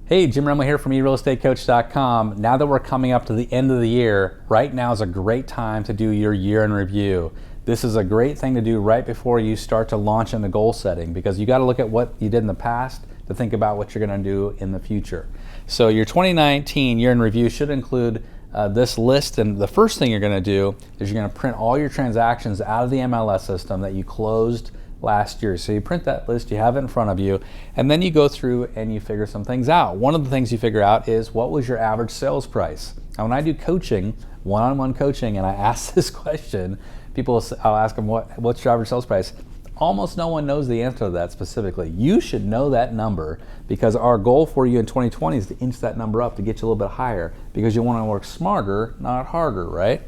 Hey, Jim Remley here from eRealEstateCoach.com. Now that we're coming up to the end of the year, right now is a great time to do your year in review. This is a great thing to do right before you start to launch into goal setting, because you got to look at what you did in the past to think about what you're going to do in the future. So your 2019 year in review should include this list, and the first thing you're going to do is you're going to print all your transactions out of the MLS system that you closed last year. So you print that list, you have it in front of you, and then you go through and you figure some things out. One of the things you figure out is, what was your average sales price? Now, when I do coaching, one-on-one coaching, and I ask this question, I'll ask them, what's your average sales price? Almost no one knows the answer to that specifically. You should know that number, because our goal for you in 2020 is to inch that number up, to get you a little bit higher, because you want to work smarter, not harder, right?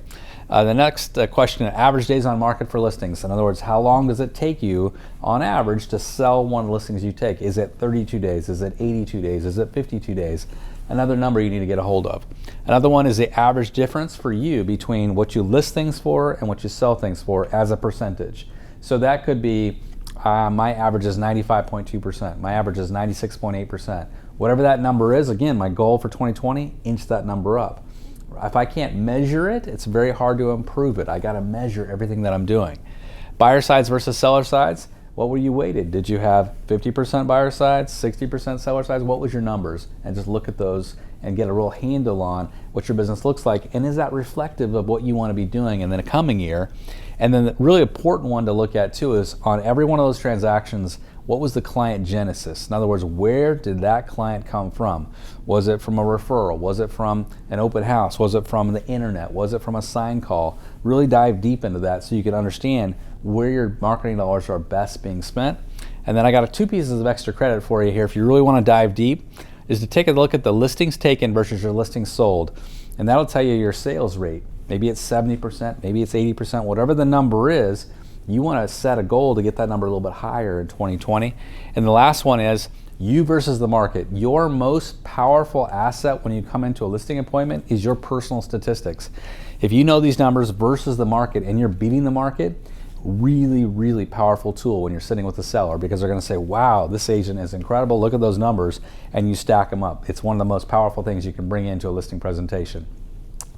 The next question, average days on market for listings. In other words, how long does it take you on average to sell one of the listings you take? Is it 32 days? Is it 82 days? Is it 52 days? Another number you need to get a hold of. Another one is the average difference for you between what you list things for and what you sell things for as a percentage. So that could be, my average is 95.2%. My average is 96.8%. Whatever that number is, again, my goal for 2020, inch that number up. If I can't measure it, it's very hard to improve it. I got to measure everything that I'm doing. Buyer sides versus seller sides. What were you weighted? Did you have 50% buyer sides, 60% seller sides? What was your numbers? And just look at those and get a real handle on what your business looks like, and is that reflective of what you want to be doing in the coming year? And then the really important one to look at too is, on every one of those transactions, what was the client genesis? In other words, where did that client come from? Was it from a referral? Was it from an open house? Was it from the internet? Was it from a sign call? Really dive deep into that so you can understand where your marketing dollars are best being spent. And then I got two pieces of extra credit for you here if you really want to dive deep, is to take a look at the listings taken versus your listings sold. And that'll tell you your sales rate. Maybe it's 70%, maybe it's 80%, whatever the number is. You want to set a goal to get that number a little bit higher in 2020. And the last one is you versus the market. Your most powerful asset when you come into a listing appointment is your personal statistics. If you know these numbers versus the market and you're beating the market, really, really powerful tool when you're sitting with the seller, because they're going to say, wow, this agent is incredible. Look at those numbers, and you stack them up. It's one of the most powerful things you can bring into a listing presentation.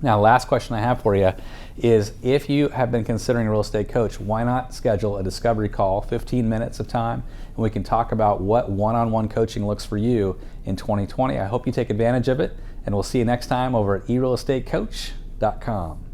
Now, last question I have for you is, if you have been considering a real estate coach, why not schedule a discovery call, 15 minutes of time, and we can talk about what one-on-one coaching looks for you in 2020. I hope you take advantage of it, and we'll see you next time over at eRealEstateCoach.com.